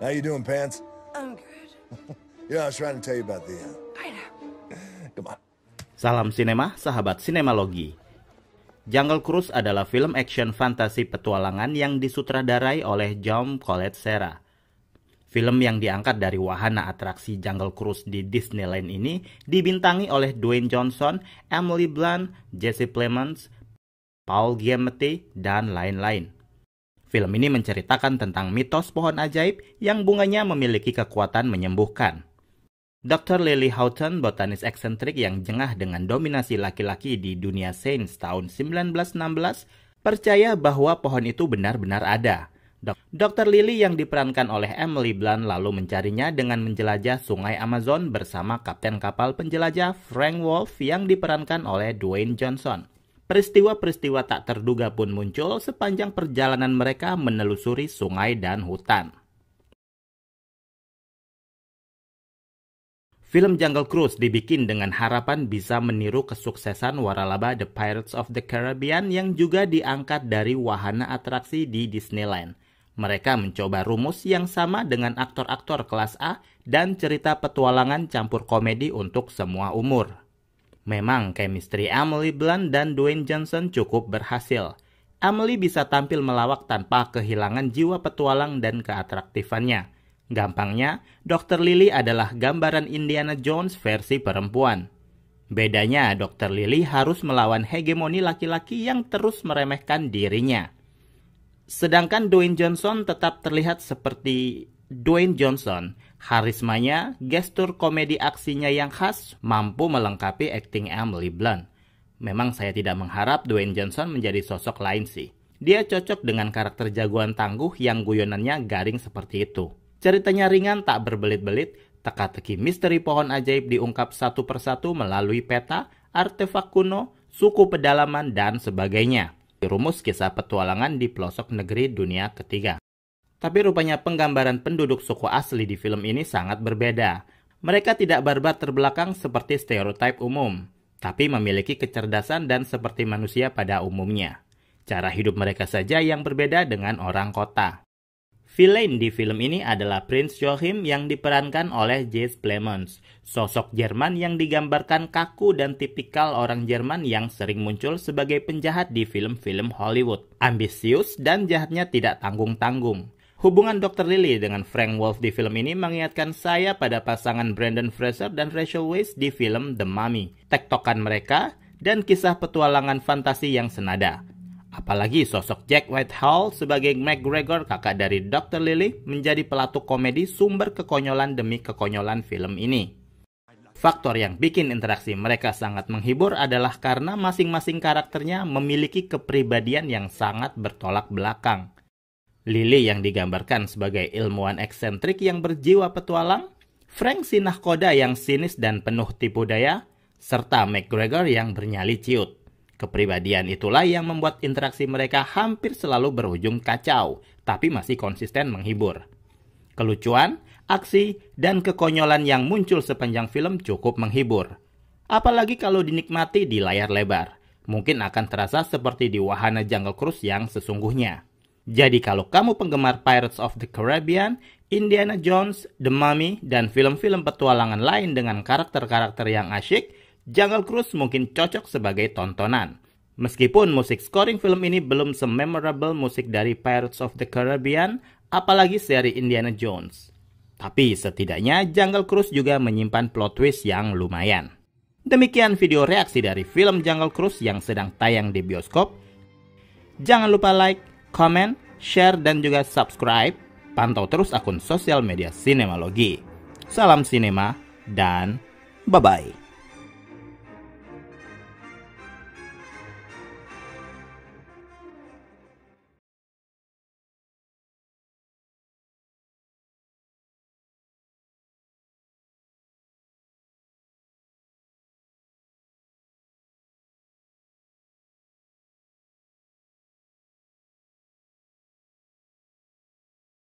How you doing, Pants? I'm good. Yeah, I was trying to tell you about the... I know. Come on. Salam sinema, sahabat sinemalogi. Jungle Cruise adalah film action fantasi petualangan yang disutradarai oleh Jaume Collet-Serra. Film yang diangkat dari wahana atraksi Jungle Cruise di Disneyland ini dibintangi oleh Dwayne Johnson, Emily Blunt, Jesse Plemons, Paul Giamatti, dan lain-lain. Film ini menceritakan tentang mitos pohon ajaib yang bunganya memiliki kekuatan menyembuhkan. Dr. Lily Houghton, botanis eksentrik yang jengah dengan dominasi laki-laki di dunia sains tahun 1916, percaya bahwa pohon itu benar-benar ada. Dr. Lily yang diperankan oleh Emily Blunt lalu mencarinya dengan menjelajah sungai Amazon bersama kapten kapal penjelajah Frank Wolff yang diperankan oleh Dwayne Johnson. Peristiwa-peristiwa tak terduga pun muncul sepanjang perjalanan mereka menelusuri sungai dan hutan. Film Jungle Cruise dibikin dengan harapan bisa meniru kesuksesan waralaba The Pirates of the Caribbean yang juga diangkat dari wahana atraksi di Disneyland. Mereka mencoba rumus yang sama dengan aktor-aktor kelas A dan cerita petualangan campur komedi untuk semua umur. Memang chemistry Emily Blunt dan Dwayne Johnson cukup berhasil. Emily bisa tampil melawak tanpa kehilangan jiwa petualang dan keatraktifannya. Gampangnya, Dr. Lily adalah gambaran Indiana Jones versi perempuan. Bedanya, Dr. Lily harus melawan hegemoni laki-laki yang terus meremehkan dirinya. Sedangkan Dwayne Johnson tetap terlihat seperti Dwayne Johnson. Karismanya, gestur komedi aksinya yang khas, mampu melengkapi akting Emily Blunt. Memang saya tidak mengharap Dwayne Johnson menjadi sosok lain sih. Dia cocok dengan karakter jagoan tangguh yang guyonannya garing seperti itu. Ceritanya ringan tak berbelit-belit, teka-teki misteri pohon ajaib diungkap satu persatu melalui peta, artefak kuno, suku pedalaman, dan sebagainya. Rumus kisah petualangan di pelosok negeri dunia ketiga. Tapi rupanya penggambaran penduduk suku asli di film ini sangat berbeda. Mereka tidak barbar terbelakang seperti stereotip umum, tapi memiliki kecerdasan dan seperti manusia pada umumnya. Cara hidup mereka saja yang berbeda dengan orang kota. Villain di film ini adalah Prinz Joachim yang diperankan oleh Jesse Plemons, sosok Jerman yang digambarkan kaku dan tipikal orang Jerman yang sering muncul sebagai penjahat di film-film Hollywood. Ambisius dan jahatnya tidak tanggung-tanggung. Hubungan Dr. Lily dengan Frank Wolff di film ini mengingatkan saya pada pasangan Brendan Fraser dan Rachel Weisz di film The Mummy. Tektokan mereka dan kisah petualangan fantasi yang senada. Apalagi sosok Jack Whitehall sebagai McGregor, kakak dari Dr. Lily, menjadi pelatuk komedi sumber kekonyolan demi kekonyolan film ini. Faktor yang bikin interaksi mereka sangat menghibur adalah karena masing-masing karakternya memiliki kepribadian yang sangat bertolak belakang. Lily yang digambarkan sebagai ilmuwan eksentrik yang berjiwa petualang, Frank si nahkoda yang sinis dan penuh tipu daya, serta McGregor yang bernyali ciut. Kepribadian itulah yang membuat interaksi mereka hampir selalu berujung kacau, tapi masih konsisten menghibur. Kelucuan, aksi, dan kekonyolan yang muncul sepanjang film cukup menghibur. Apalagi kalau dinikmati di layar lebar. Mungkin akan terasa seperti di wahana Jungle Cruise yang sesungguhnya. Jadi kalau kamu penggemar Pirates of the Caribbean, Indiana Jones, The Mummy, dan film-film petualangan lain dengan karakter-karakter yang asyik, Jungle Cruise mungkin cocok sebagai tontonan. Meskipun musik scoring film ini belum se-memorable musik dari Pirates of the Caribbean, apalagi seri Indiana Jones. Tapi setidaknya Jungle Cruise juga menyimpan plot twist yang lumayan. Demikian video reaksi dari film Jungle Cruise yang sedang tayang di bioskop. Jangan lupa like, comment, share, dan juga subscribe. Pantau terus akun sosial media Sinemalogi. Salam sinema dan bye-bye.